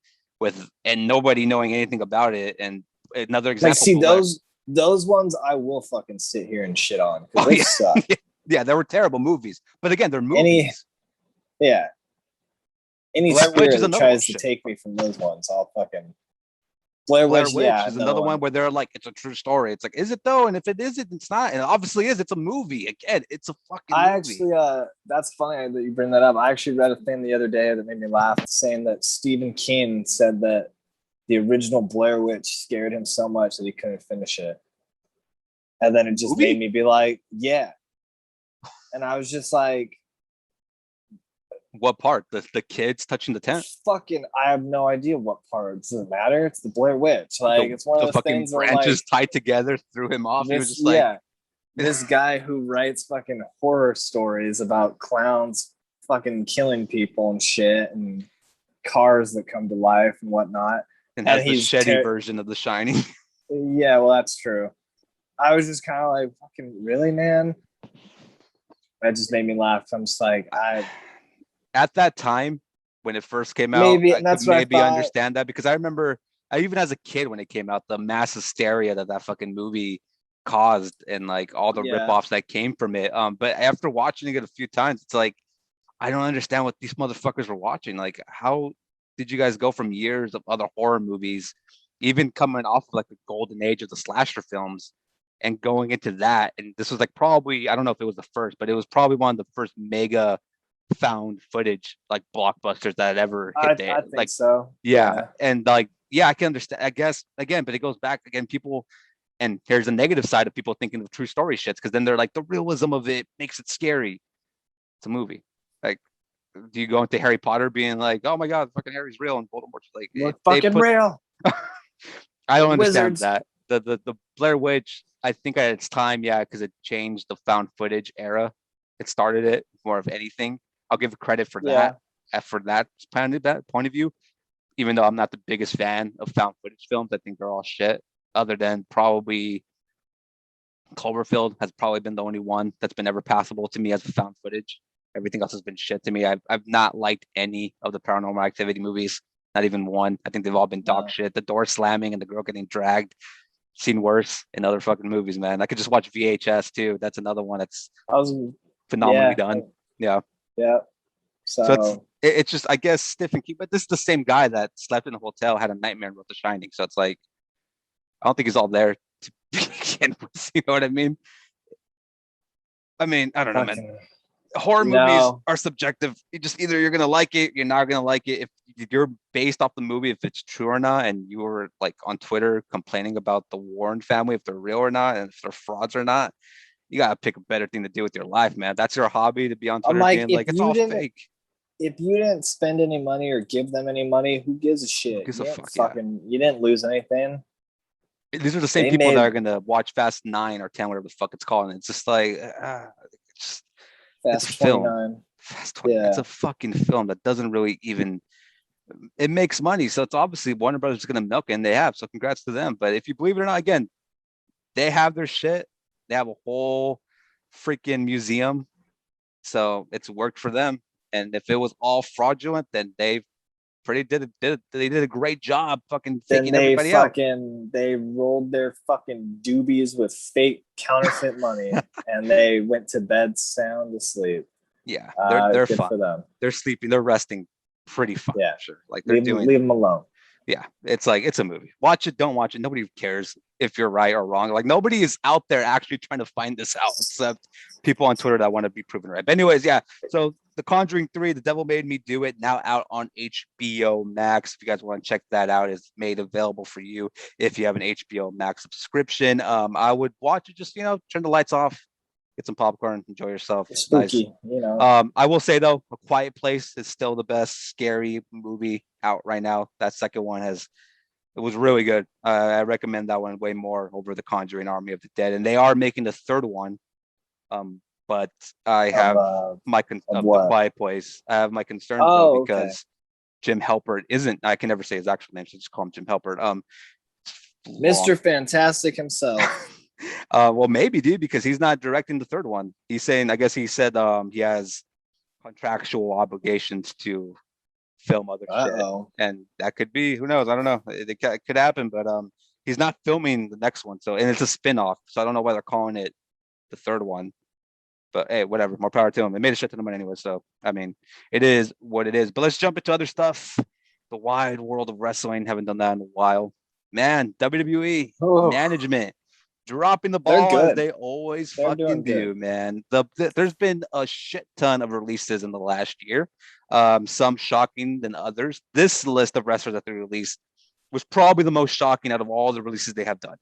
and nobody knowing anything about it. And another example, like, see, those ones I will fucking sit here and shit on because they suck. Yeah, they were terrible movies. But again, they're movies. Any Blair spirit Witch is that tries to take me from those ones, I'll fucking. Blair Witch is another one where they're like, it's a true story. It's like, is it though? And if it isn't, it's not. And it obviously is. It's a movie. Again, it's a fucking movie. Actually, that's funny that you bring that up. I actually read a thing the other day that made me laugh, saying that Stephen King said that the original Blair Witch scared him so much that he couldn't finish it. And then it just made me be like, yeah. And I was just like, what part? The kids touching the tent? Fucking, I have no idea what part. Does it matter? It's the Blair Witch. Like, it's one of those fucking things branches where, tied together threw him off. He was just this guy who writes fucking horror stories about clowns fucking killing people and shit and cars that come to life and whatnot. And has the shitty version of The Shining. Yeah, well, that's true. I was just kind of like, fucking really, man? That just made me laugh. I'm just like, at that time when it first came out, maybe, I could maybe understand that, because I remember, even as a kid when it came out, the mass hysteria that fucking movie caused and like all the ripoffs that came from it. But after watching it a few times, it's like, I don't understand what these motherfuckers were watching. Like, how did you guys go from years of other horror movies, even coming off of like the golden age of the slasher films, and going into that? And this was like probably, I don't know if it was the first, but it was probably one of the first mega found footage like blockbusters that ever hit I think so. And like, I can understand, I guess, again, but it goes back again, people And here's a negative side of people thinking of true story shits, because then they're like, the realism of it makes it scary. It's a movie. Like, do you go into Harry Potter being like, oh my god, fucking Harry's real, and Voldemort's like, Look fucking real. I don't understand Wizards. that. The Blair Witch, I think at its time, yeah, because it changed the found footage era. It started it more of anything. I'll give credit for that, for that point of view. Even though I'm not the biggest fan of found footage films, I think they're all shit. Other than probably Cloverfield has probably been the only one that's been ever passable to me as a found footage. Everything else has been shit to me. I've not liked any of the Paranormal Activity movies, not even one. I think they've all been dog shit. The door slamming and the girl getting dragged, seen worse in other fucking movies, man. I could just watch VHS too. That's another one that's phenomenally done. Yeah. So it's just, I guess, stiff and keep. But this is the same guy that slept in a hotel, had a nightmare, and wrote The Shining. So it's like, I don't think he's all there to begin with. You know what I mean? I don't know, man. Horror movies are subjective. You just either you're gonna like it, you're not gonna like it. If you're based off the movie, if it's true or not, and you were like on Twitter complaining about the Warren family, if they're real or not, and if they're frauds or not, you gotta pick a better thing to do with your life, man. That's your hobby, to be on Twitter being like, it's all fake. If you didn't spend any money or give them any money, who gives a shit? You didn't lose anything. These are the same people that are gonna watch Fast 9 or 10, whatever the fuck it's called, and it's just like, Fast 29. Fast 20. It's a fucking film that doesn't really even. It makes money, so it's obviously Warner Brothers is gonna milk it, and they have. So congrats to them. But if you believe it or not, again, they have their shit. They have a whole freaking museum, so it's worked for them. And if it was all fraudulent, then they did a great job fucking taking everybody out. They rolled their fucking doobies with fake counterfeit money and they went to bed sound asleep. Yeah, they're fine. For them. They're sleeping, they're resting pretty fine. Yeah, sure. Like they're leave them alone. Yeah, it's like, it's a movie. Watch it, don't watch it. Nobody cares if you're right or wrong. Like, nobody is out there actually trying to find this out, except people on Twitter that want to be proven right. But anyways, yeah. So The Conjuring 3, The Devil Made Me Do It, now out on HBO Max. If you guys want to check that out, it's made available for you if you have an HBO Max subscription. I would watch it, just, turn the lights off, get some popcorn, enjoy yourself. It's spooky, nice. I will say though, A Quiet Place is still the best scary movie out right now. That second one it was really good. I recommend that one way more over The Conjuring Army of the Dead, and they are making the third one. But I have The Quiet Place. I have my concerns though, because Jim Halpert isn't. I can never say his actual name, so just call him Jim Halpert. Mr. Fantastic himself. Well, maybe, dude, because he's not directing the third one. He's saying, I guess he said he has contractual obligations to film other shit, and that could be, who knows? I don't know. It could happen, but he's not filming the next one. So, and it's a spin-off, so I don't know why they're calling it the third one. But hey, whatever. More power to him. It made a shit ton of money anyway. So it is what it is. But let's jump into other stuff. The wide world of wrestling. Haven't done that in a while. Man, WWE management dropping the ball as they always fucking do, man. There's been a shit ton of releases in the last year. Some shocking than others. This list of wrestlers that they released was probably the most shocking out of all the releases they have done.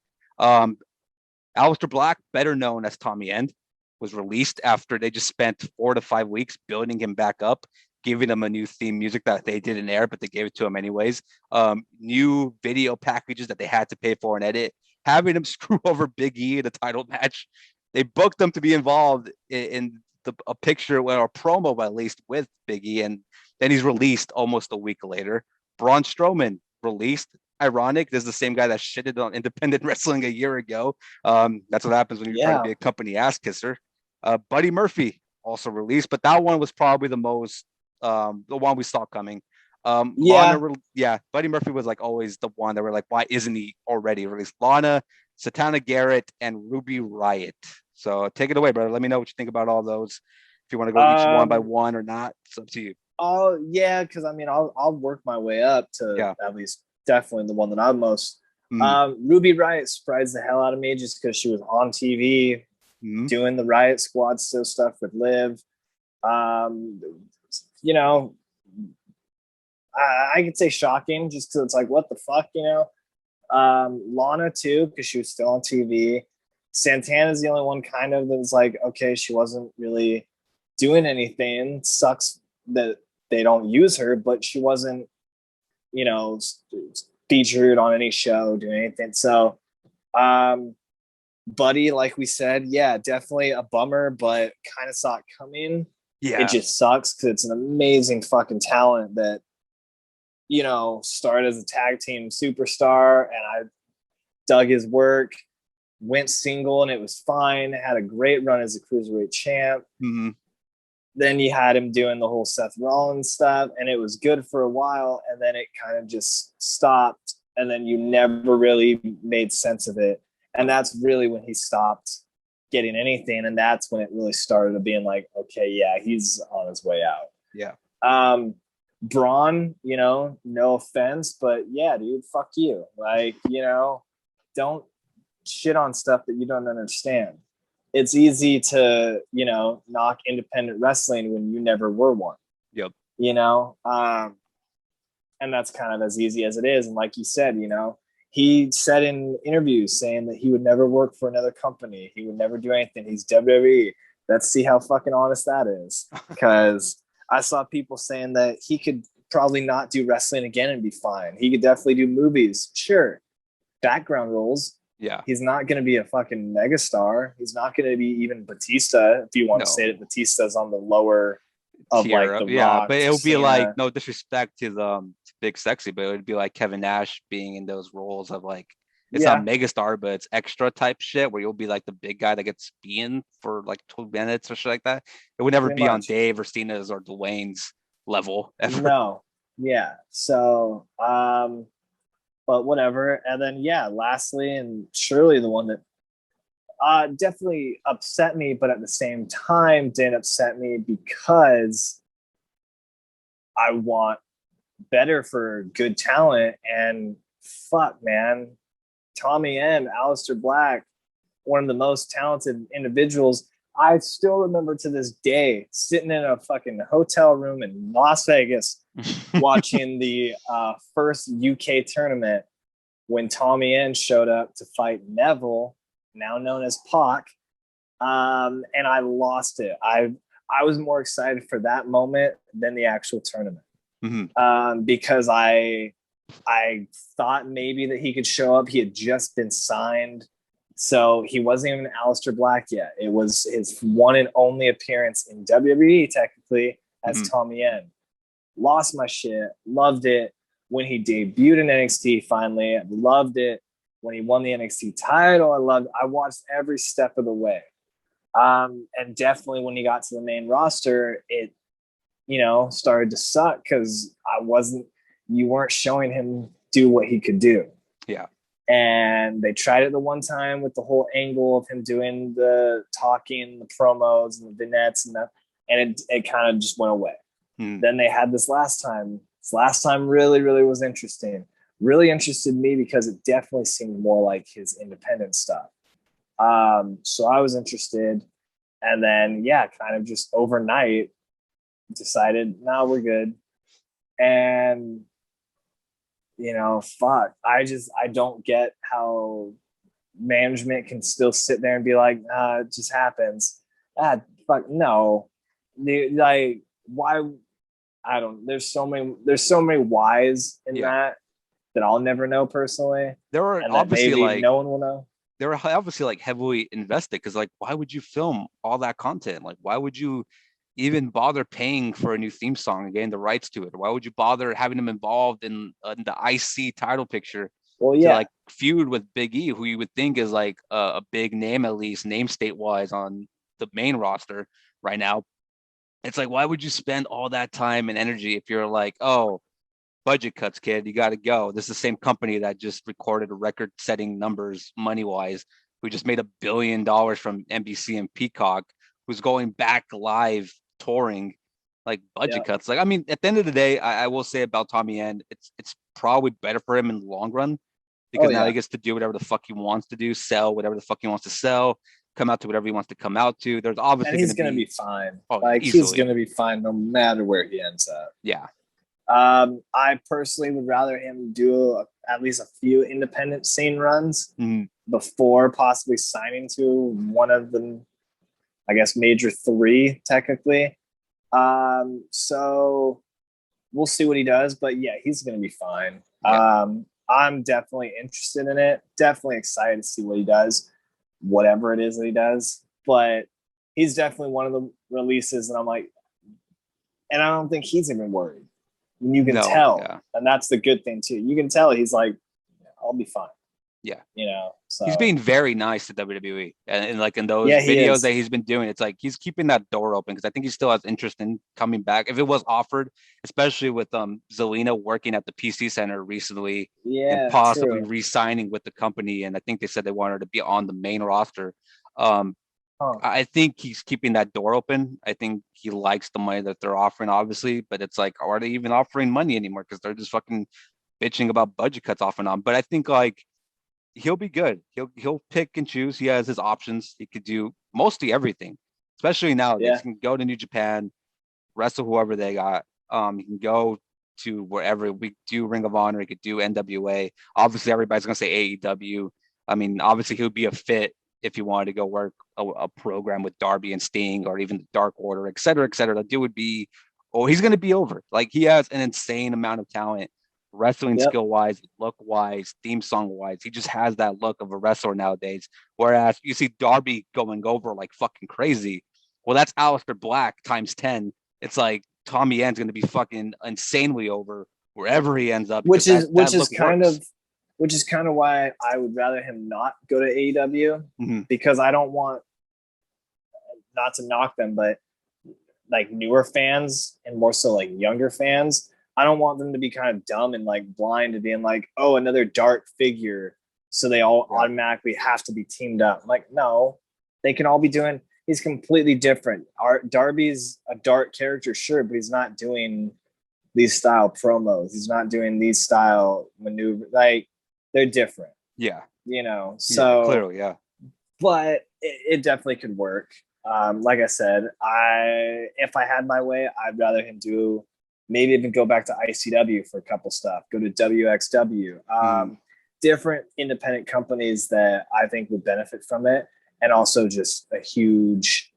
Aleister Black, better known as Tommy End, was released after they just spent 4 to 5 weeks building him back up, giving him a new theme music that they didn't air, but they gave it to him anyways. New video packages that they had to pay for and edit, having him screw over Big E in a title match. They booked him to be involved in a picture or a promo, at least, with Big E, and then he's released almost a week later. Braun Strowman released. Ironic, this is the same guy that shitted on independent wrestling a year ago. That's what happens when you try to be a company ass kisser. Buddy Murphy also released, but that one was probably the most, the one we saw coming. Buddy Murphy was like always the one that we're like, why isn't he already released? Lana, Satana Garrett, and Ruby Riott. So take it away, brother. Let me know what you think about all those. If you want to go each one by one or not, it's up to you. Oh yeah, because I'll work my way up to at least definitely the one that I'm most. Ruby Riott surprised the hell out of me just because she was on TV doing the Riot Squad stuff with Liv. I could say shocking just because it's like, what the fuck, Lana too, because she was still on TV. Santana's the only one kind of that was like, okay, she wasn't really doing anything. Sucks that they don't use her, but she wasn't, you know, featured on any show, doing anything. So, Buddy, like we said, yeah, definitely a bummer, but kind of saw it coming. Yeah. It just sucks because it's an amazing fucking talent that, you know, started as a tag team superstar, and I dug his work, went single, and it was fine. Had a great run as a cruiserweight champ. Mm-hmm. Then you had him doing the whole Seth Rollins stuff, and it was good for a while, and then it kind of just stopped, and then you never really made sense of it. And that's really when he stopped getting anything, and that's when it really started being like, okay, yeah, he's on his way out. Yeah. Braun, you know, no offense, but yeah, dude, fuck you. Like, you know, don't shit on stuff that you don't understand. It's easy to, you know, knock independent wrestling when you never were one. Yep. You know, and that's kind of as easy as it is. And like you said, you know, he said in interviews saying that he would never work for another company. He would never do anything. He's WWE. Let's see how fucking honest that is. Because I saw people saying that he could probably not do wrestling again and be fine. He could definitely do movies. Sure. Background roles. Yeah. He's not going to be a fucking megastar. He's not going to be even Batista, if you want to say that Batista's on the lower of tier like up. the Yeah, Rock, but it would be Cena. like, no disrespect to the Big Sexy, but it would be like Kevin Nash being in those roles of like, it's not megastar, but it's extra type shit where you'll be like the big guy that gets being for like 2 minutes or shit like that. It would never Pretty be on much. Dave or Cena's or Dwayne's level ever. No. Yeah. So, but whatever. And then, yeah, lastly, and surely the one that definitely upset me, but at the same time didn't upset me because I want better for good talent. And fuck, man, Tommy End, Aleister Black, one of the most talented individuals. I still remember to this day sitting in a fucking hotel room in Las Vegas watching the first UK tournament when Tommy End showed up to fight Neville, now known as Pac, and I lost it. I was more excited for that moment than the actual tournament. Mm-hmm. Because I thought maybe that he could show up. He had just been signed, so he wasn't even Aleister Black yet. It was his one and only appearance in WWE, technically, as Tommy End. Lost my shit. Loved it when he debuted in NXT. Finally, I loved it when he won the NXT title. I watched every step of the way. And definitely when he got to the main roster, it, you know, started to suck because you weren't showing him do what he could do. Yeah. And they tried it the one time with the whole angle of him doing the talking, the promos and the vignettes and it kind of just went away. Then they had this last time. This last time really, really was interesting. Really interested me because it definitely seemed more like his independent stuff. So I was interested. And then, yeah, kind of just overnight decided, no, we're good. And, you know, fuck. I don't get how management can still sit there and be like, it just happens. Fuck, no. Like, why? I don't. There's so many whys in that I'll never know personally. There are obviously like no one will know. They're obviously like heavily invested because like why would you film all that content? Like why would you even bother paying for a new theme song and getting the rights to it? Why would you bother having them involved in the IC title picture? Well, yeah, to like feud with Big E, who you would think is like a big name, at least name state wise, on the main roster right now. It's like, why would you spend all that time and energy if you're like, oh, budget cuts, kid, you got to go. This is the same company that just recorded a record-setting numbers money-wise, who just made $1 billion from NBC and Peacock, who's going back live touring, like budget cuts. Like, I mean, at the end of the day, I will say about Tommy End, it's probably better for him in the long run because now he gets to do whatever the fuck he wants to do, sell whatever the fuck he wants to sell, come out to whatever he wants to come out to. There's obviously and he's going to be fine. Oh, like easily. He's going to be fine no matter where he ends up. Yeah. I personally would rather him do at least a few independent scene runs before possibly signing to one of the, I guess, major three technically. So we'll see what he does, but yeah, he's going to be fine. Yeah. I'm definitely interested in it. Definitely excited to see what he does, whatever it is that he does. But he's definitely one of the releases, and I'm like, and I don't think he's even worried. You can tell, and that's the good thing too. You can tell he's like, I'll be fine. Yeah, you know, so he's being very nice to WWE, and like in those videos that he's been doing, it's like he's keeping that door open because I think he still has interest in coming back if it was offered, especially with Zelina working at the PC Center recently, and possibly re-signing with the company. And I think they said they wanted her to be on the main roster. I think he's keeping that door open. I think he likes the money that they're offering, obviously, but it's like, are they even offering money anymore? Because they're just fucking bitching about budget cuts off and on. But I think like he'll be good. He'll pick and choose. He has his options. He could do mostly everything, especially now. He can go to New Japan, wrestle whoever they got. He can go to wherever we do Ring of Honor. He could do NWA. Obviously, everybody's gonna say AEW. I mean, obviously, he would be a fit if you wanted to go work a program with Darby and Sting, or even the Dark Order, et cetera, et cetera. The dude would be, he's going to be over. Like, he has an insane amount of talent, wrestling skill wise, look wise, theme song wise. He just has that look of a wrestler nowadays. Whereas you see Darby going over like fucking crazy. Well, that's Aleister Black times 10. It's like Tommy End's going to be fucking insanely over wherever he ends up. Which is kind of why I would rather him not go to AEW, because I don't want, not to knock them, but like newer fans and more so like younger fans, I don't want them to be kind of dumb and like blind to being like, oh, another dark figure, so they all automatically have to be teamed up. Like, no, they can all be doing. He's completely different. Darby's a dark character, sure, but he's not doing these style promos. He's not doing these style maneuver. Like, they're different. Yeah. You know, so clearly, yeah. But it definitely could work. Like I said, if I had my way, I'd rather him do, maybe even go back to ICW for a couple stuff, go to WXW, different independent companies that I think would benefit from it. And also just a huge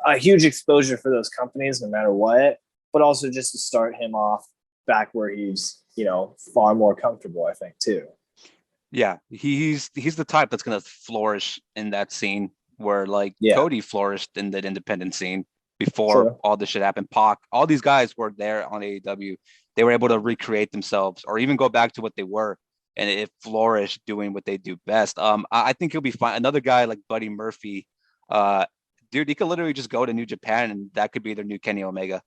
exposure for those companies, no matter what, but also just to start him off back where he's, far more comfortable, I think, too. Yeah, he's the type that's going to flourish in that scene where like Cody flourished in the independent scene before all this shit happened. Pac, all these guys were there on AEW. They were able to recreate themselves or even go back to what they were, and it flourished doing what they do best. I think he'll be fine. Another guy like Buddy Murphy, dude, he could literally just go to New Japan and that could be their new Kenny Omega.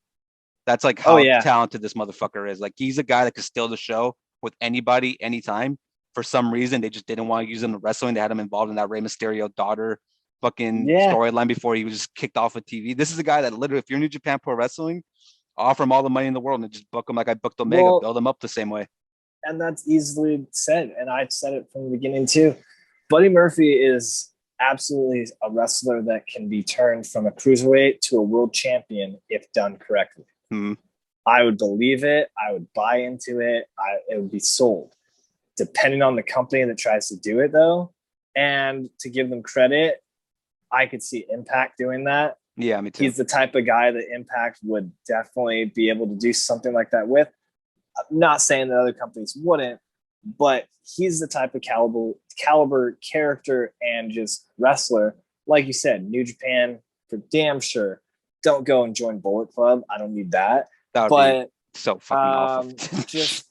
That's like how talented this motherfucker is. Like, he's a guy that could steal the show with anybody, anytime. For some reason, they just didn't want to use him in wrestling. They had him involved in that Rey Mysterio daughter fucking storyline before he was just kicked off of TV. This is a guy that literally, if you're New Japan Pro Wrestling, offer him all the money in the world and just book him like I booked Omega, build him up the same way. And that's easily said. And I said it from the beginning too. Buddy Murphy is absolutely a wrestler that can be turned from a cruiserweight to a world champion if done correctly. I would believe it. I would buy into it. It would be sold. Depending on the company that tries to do it, though, and to give them credit, I could see Impact doing that. Yeah, me too. He's the type of guy that Impact would definitely be able to do something like that with. I'm not saying that other companies wouldn't, but he's the type of caliber character and just wrestler. Like you said, New Japan for damn sure. Don't go and join Bullet Club. I don't need that. That would be so fucking awful. Just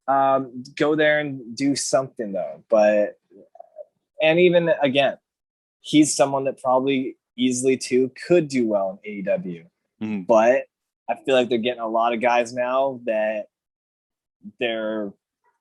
go there and do something though. But and even again, he's someone that probably easily too could do well in AEW. But I feel like they're getting a lot of guys now that their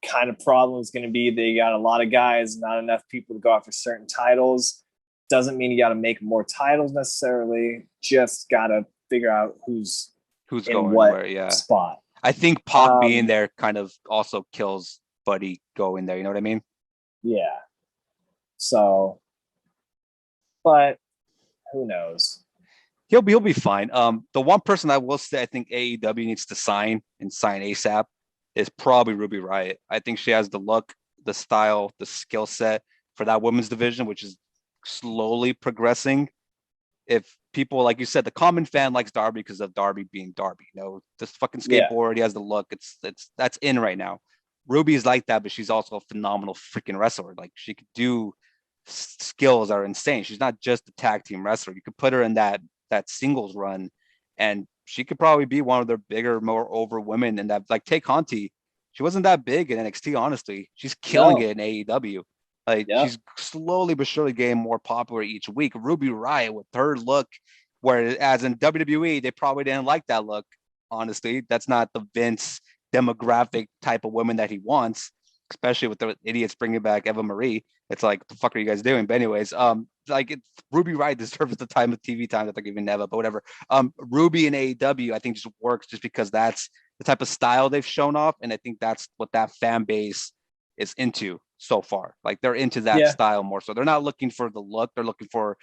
kind of problem is going to be they got a lot of guys, not enough people to go after certain titles. Doesn't mean you got to make more titles necessarily. Just got to figure out who's in going what where, spot. I think Pac being there kind of also kills Buddy going there. You know what I mean? Yeah. So, but who knows? He'll be fine. The one person I will say I think AEW needs to sign and sign ASAP is probably Ruby Riott. I think she has the look, the style, the skill set for that women's division, which is slowly progressing. If people, like you said, the common fan likes Darby because of Darby being Darby. You know, this fucking Yeah. skateboard, he has the look. It's that's in right now. Ruby is like that, but she's also a phenomenal freaking wrestler. Like she could do skills that are insane. She's not just a tag team wrestler. You could put her in that singles run, and she could probably be one of their bigger, more over women. And that, like, take Conti, she wasn't that big in NXT. Honestly, she's killing No. it in AEW. Like Yeah. she's slowly but surely getting more popular each week. Ruby Riott with her look, whereas in WWE they probably didn't like that look. Honestly, that's not the Vince demographic type of women that he wants, especially with the idiots bringing back Eva Marie. It's like, the fuck are you guys doing? But anyways, like Ruby Riott deserves the time of TV time that they're giving Eva, but whatever. Ruby in AEW, I think just works just because that's the type of style they've shown off, and I think that's what that fan base is into so far. Like they're into that Yeah. style more. So they're not looking for the look. They're looking for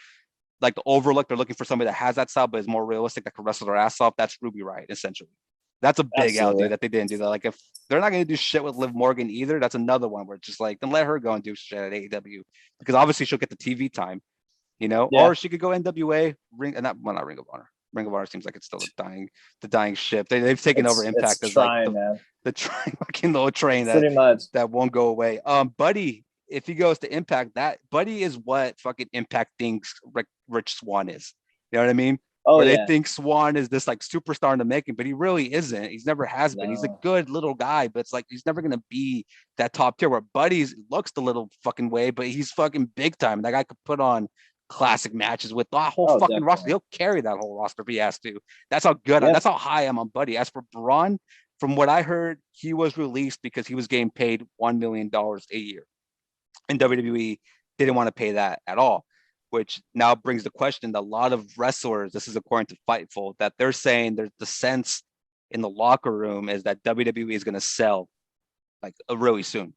like the overlook. They're looking for somebody that has that style, but is more realistic, that can wrestle their ass off. That's Ruby Riott, essentially. That's a big L, dude, Absolutely. that they didn't do that. Like if they're not going to do shit with Liv Morgan either, that's another one where it's just like, then let her go and do shit at AEW, because obviously she'll get the TV time, you know, Yeah. or she could go NWA, not Ring of Honor. Ring of Honor seems like it's still the dying ship. They've taken over Impact It's as like trying, man. the train, fucking little train Pretty much. that won't go away. Buddy, if he goes to Impact, that Buddy is what fucking Impact thinks Rich Swann is. You know what I mean? Oh Where they yeah. think Swan is this like superstar in the making, but he really isn't. He's never has been. He's a No. good little guy, but it's like he's never gonna be that top tier. Where Buddy's looks the little fucking way, but he's fucking big time. That guy could put on classic matches with the whole Oh, fucking roster. definitely. He'll carry that whole roster if he has to. That's how good. Yeah. That's how high I'm on Buddy. As for Braun, from what I heard, he was released because he was getting paid $1 million a year, and WWE didn't want to pay that at all. Which now brings the question that a lot of wrestlers, this is according to Fightful, that they're saying there's the sense in the locker room is that WWE is going to sell like really soon.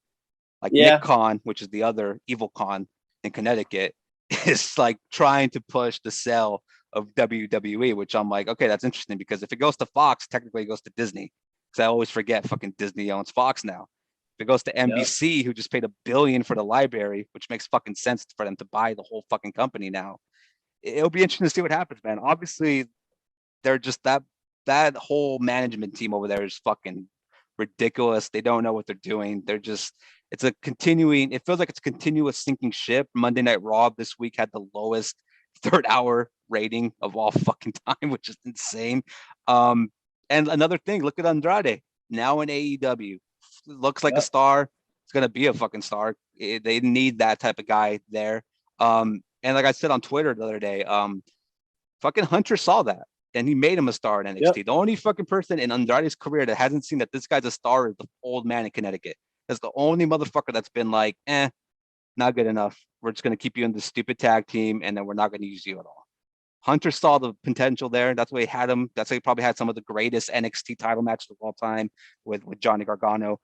Like Nick Yeah. Khan, which is the other evil Khan in Connecticut, is like trying to push the sale of WWE, which I'm like, okay, that's interesting, because if it goes to Fox, technically it goes to Disney. Because I always forget fucking Disney owns Fox now. If it goes to Yep. NBC, who just paid $1 billion for the library, which makes fucking sense for them to buy the whole fucking company now. It'll be interesting to see what happens, man. Obviously, they're just that whole management team over there is fucking ridiculous. They don't know what they're doing. They're just, it's a continuing, it feels like it's a continuous sinking ship. Monday Night Raw this week had the lowest third hour rating of all fucking time, which is insane. And another thing, look at Andrade now in AEW. Looks like a Yep. star. It's gonna be a fucking star. They need that type of guy there. And like I said on Twitter the other day, fucking Hunter saw that and he made him a star in NXT. Yep. The only fucking person in Andrade's career that hasn't seen that this guy's a star is the old man in Connecticut. That's the only motherfucker that's been like, not good enough. We're just gonna keep you in the stupid tag team, and then we're not gonna use you at all. Hunter saw the potential there. That's why he had him. That's why he probably had some of the greatest NXT title matches of all time with Johnny Gargano.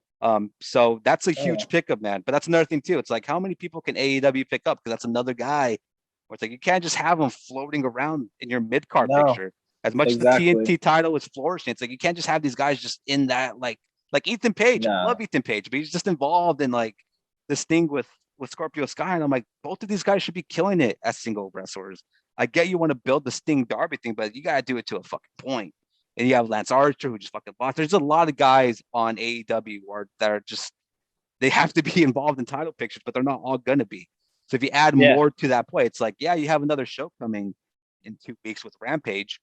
So that's a huge Oh. pickup, man. But that's another thing too. It's like, how many people can AEW pick up? Because that's another guy where it's like you can't just have him floating around in your mid card No. picture. As much as the Exactly. TNT title is flourishing, it's like you can't just have these guys just in that like Ethan Page. I No. love Ethan Page, but he's just involved in like this thing with Scorpio Sky, and I'm like, both of these guys should be killing it as single wrestlers. I get you want to build the Sting Darby thing, but you gotta do it to a fucking point. And you have Lance Archer who just fucking lost. There's a lot of guys on AEW that are just, they have to be involved in title pictures, but they're not all gonna be. So if you add Yeah. more to that play, it's like, yeah, you have another show coming in 2 weeks with Rampage,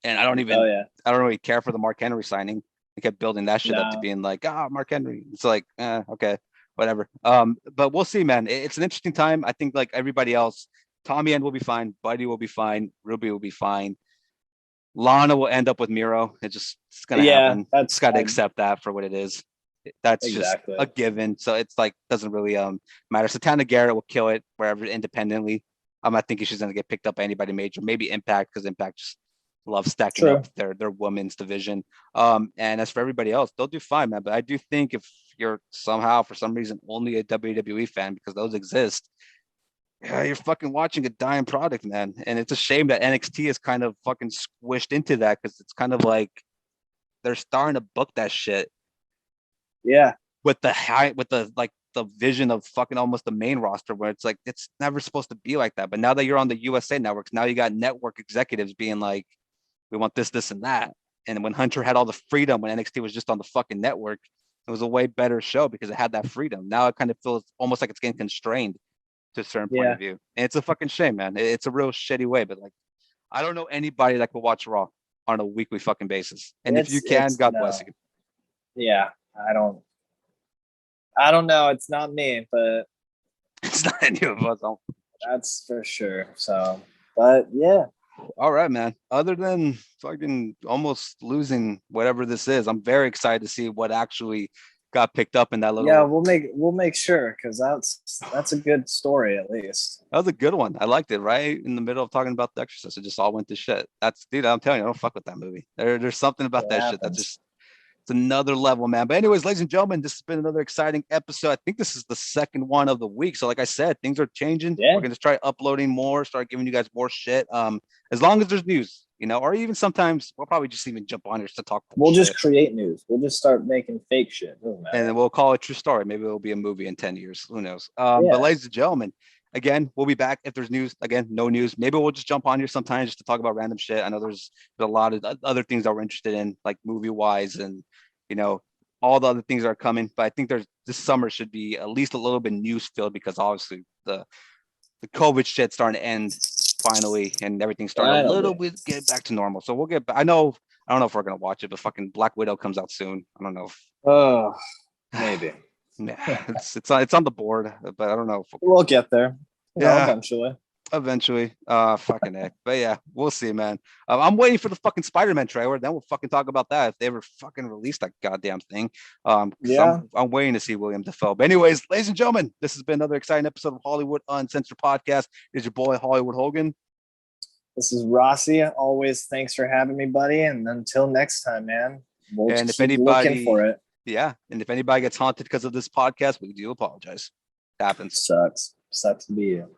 and I don't really care for the Mark Henry signing. They kept building that shit up to No. being like, Mark Henry. It's like, okay, whatever. But we'll see, man. It's an interesting time. I think like everybody else, Tommy End will be fine, Buddy will be fine, Ruby will be fine. Lana will end up with Miro. It's gonna happen. It's got to accept that for what it is. That's Exactly. just a given. So it's like, doesn't really matter. Satana Garrett will kill it wherever independently. I'm not thinking she's gonna get picked up by anybody major. Maybe Impact, because Impact just loves stacking True. up their women's division. And as for everybody else, they'll do fine, man. But I do think if you're somehow, for some reason, only a WWE fan, because those exist, Yeah, you're fucking watching a dying product, man. And it's a shame that NXT is kind of fucking squished into that because it's kind of like they're starting to book that shit Yeah. with the high, with the like the vision of fucking almost the main roster where it's like it's never supposed to be like that. But now that you're on the USA networks, now you got network executives being like, we want this, this, and that. And when Hunter had all the freedom when NXT was just on the fucking network, it was a way better show because it had that freedom. Now it kind of feels almost like it's getting constrained to a certain point Yeah. of view. And it's a fucking shame, man. It's a real shitty way, but like I don't know anybody that could watch Raw on a weekly fucking basis. And if you can, God bless you. Yeah. I don't know. It's not me, but It's not any of us. that's for sure. So, but yeah. All right, man. Other than fucking almost losing whatever this is, I'm very excited to see what actually got picked up in that little. Yeah, we'll make sure because that's a good story at least. That was a good one. I liked it. Right in the middle of talking about The Exorcist, it just all went to shit. That's dude. I'm telling you, I don't fuck with that movie. There's something about It that happens. shit that's just it's another level, man. But anyways, ladies and gentlemen, this has been another exciting episode. I think this is the second one of the week. So, like I said, things are changing. Yeah. We're gonna try uploading more, start giving you guys more shit. As long as there's news, or even sometimes we'll probably just even jump on here to talk. We'll just create news. We'll just start making fake shit. Doesn't matter. And then we'll call it True Story. Maybe it'll be a movie in 10 years. Who knows? Yeah. But ladies and gentlemen, again, we'll be back if there's news. Again, no news. Maybe we'll just jump on here sometimes just to talk about random shit. I know there's a lot of other things that we're interested in, like movie wise, and all the other things that are coming. But I think this summer should be at least a little bit news filled because obviously the COVID shit starting to end finally, and everything's starting a little bit get back to normal. So we'll get back. I don't know if we're gonna watch it, but fucking Black Widow comes out soon. I don't know if maybe. Yeah, it's on the board, but I don't know. We'll get there. Yeah, eventually. Fucking heck. But yeah, we'll see, man. I'm waiting for the fucking Spider-Man trailer. Then we'll fucking talk about that if they ever fucking release that goddamn thing. Yeah. I'm waiting to see William Dafoe. But anyways, ladies and gentlemen, this has been another exciting episode of Hollywood Uncensored Podcast. It is your boy Hollywood Hogan. This is Rossi. Always thanks for having me, buddy. And until next time, man. We'll and just if anybody looking for it. Yeah, and if anybody gets haunted because of this podcast, we do apologize. It happens. Sucks to be you.